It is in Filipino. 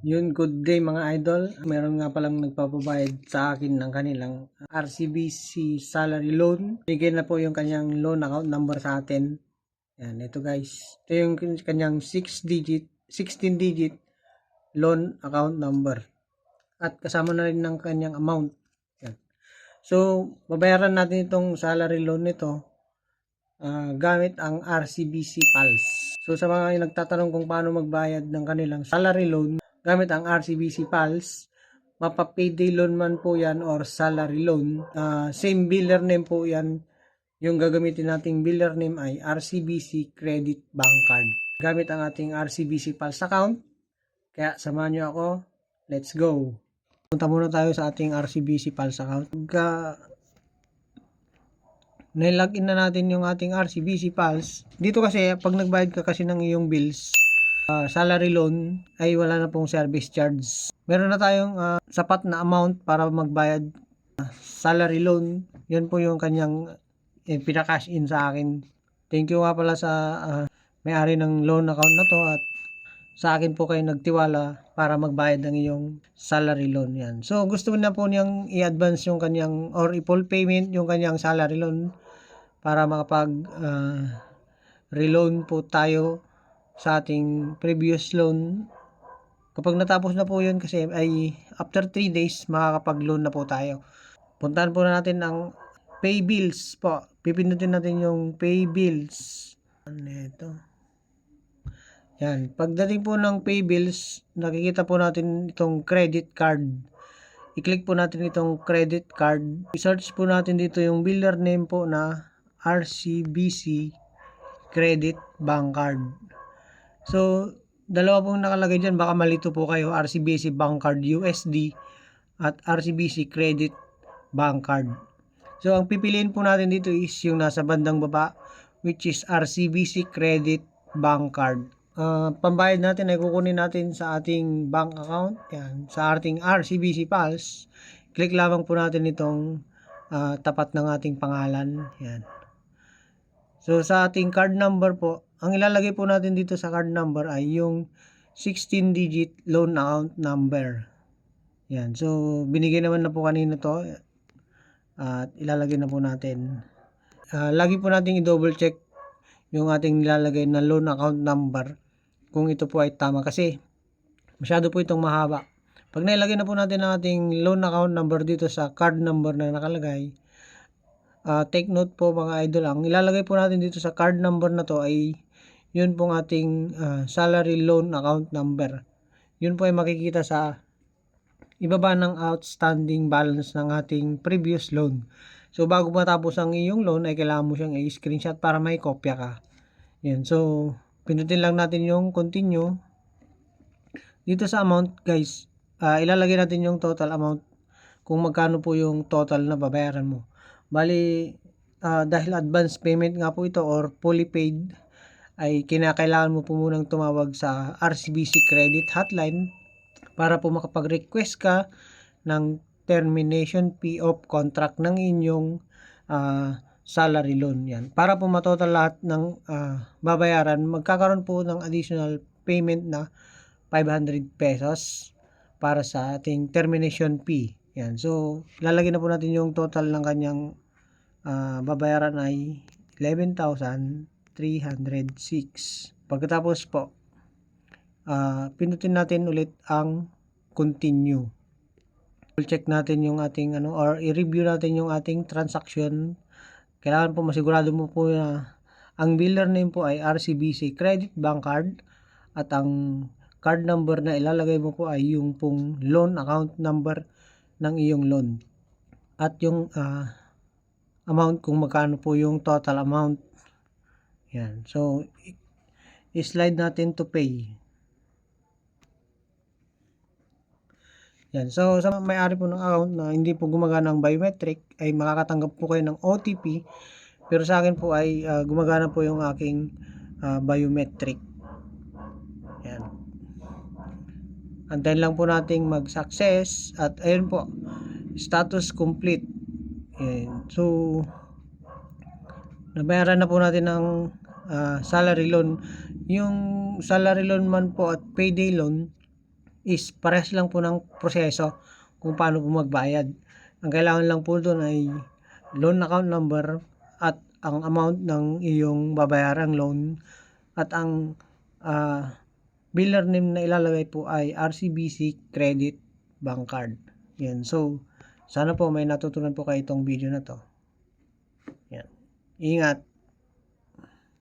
Yun, good day mga idol. Meron nga palang nagpapabayad sa akin ng kanilang RCBC salary loan. Bigay na po yung kanyang loan account number sa atin. Yan, ito guys. Ito yung kanyang 16 digit loan account number. At kasama na rin ng kanyang amount. Yan. So, babayaran natin itong salary loan nito gamit ang RCBC Pulse. So, sa mga nagtatanong kung paano magbayad ng kanilang salary loan gamit ang RCBC Pulse, mapa-payday loan man po yan or salary loan, same biller name po yan. Yung gagamitin nating biller name ay RCBC Credit Bank Card. Gamit ang ating RCBC Pulse account. Kaya samahan nyo ako. Let's go. Punta muna tayo sa ating RCBC Pulse account. Nilagin na natin yung ating RCBC Pulse. Dito kasi, pag nagbayad ka kasi ng iyong bills, salary loan, ay wala na pong service charge. Meron na tayong sapat na amount para magbayad salary loan. Yan po yung kanyang pinakash in sa akin. Thank you nga pala sa may-ari ng loan account na to at sa akin po kayo nagtiwala para magbayad ng iyong salary loan. Yan. So gusto na po niyang i-advance yung kanyang or i-full payment yung kanyang salary loan para makapag reloan po tayo sa ating previous loan. Kapag natapos na po yun kasi ay after 3 days makakapag-loan na po tayo. Puntahan po na natin ang pay bills po. Pipindutin natin yung pay bills. Ito. Yan. Pagdating po ng pay bills, nakikita po natin itong credit card. I-click po natin itong credit card. I-search po natin dito yung biller name po na RCBC Credit Bank Card. So, dalawa pong nakalagay dyan. Baka malito po kayo. RCBC Bank Card USD at RCBC Credit Bank Card. So, ang pipiliin po natin dito is yung nasa bandang baba, which is RCBC Credit Bank Card. Pambayad natin ay kukunin natin sa ating bank account. Yan, sa ating RCBC Pulse. Click lamang po natin itong tapat ng ating pangalan. Yan. So, sa ating card number po, ang ilalagay po natin dito sa card number ay yung 16-digit loan account number. Yan. So, binigay naman na po kanina to. At ilalagay na po natin. Lagi po natin i-double check yung ating nilalagay na loan account number kung ito po ay tama kasi masyado po itong mahaba. Pag nailagay na po natin ang ating loan account number dito sa card number na nakalagay, take note po mga idol, ang ilalagay po natin dito sa card number na to ay yun pong ating salary loan account number. Yun po ay makikita sa ibaba ng outstanding balance ng ating previous loan. So bago matapos ang iyong loan ay kailangan mo siyang i-screenshot para may kopya ka. Yan. So pindutin lang natin yung continue. Dito sa amount guys, ilalagay natin yung total amount kung magkano po yung total na babayaran mo. Bali, dahil advance payment nga po ito or fully paid, ay kinakailangan mo po munang tumawag sa RCBC Credit Hotline para po makapag-request ka ng termination fee of contract ng inyong salary loan. Yan. Para po matotal lahat ng babayaran, magkakaroon po ng additional payment na 500 pesos para sa ating termination fee. Yan. So, lalagyan na po natin yung total ng kanyang babayaran ay 11,306. Pagkatapos po, pindutin natin ulit ang continue. Check natin yung ating or i-review natin yung ating transaction. Kailangan po masigurado mo po na ang biller name po ay RCBC Credit Bank Card at ang card number na ilalagay mo po ay yung pong loan account number ng iyong loan at yung amount kung magkano po yung total amount. Yan. So, i-slide natin to pay. Yan. So, sa may-ari po ng account na hindi po gumagana ng biometric, ay makakatanggap po kayo ng OTP. Pero sa akin po ay gumagana po yung aking biometric. Yan. Antayin lang po nating mag-success. At ayun po, status complete. Yan. So, nabayaran na po natin ng salary loan. Yung salary loan man po at payday loan, is parehas lang po ng proseso kung paano po magbayad. Ang kailangan lang po doon ay loan account number at ang amount ng iyong babayarang loan at ang biller name na ilalagay po ay RCBC Credit Bank Card. Yan. So, sana po may natutunan po kayo itong video na to. Yan. Ingat.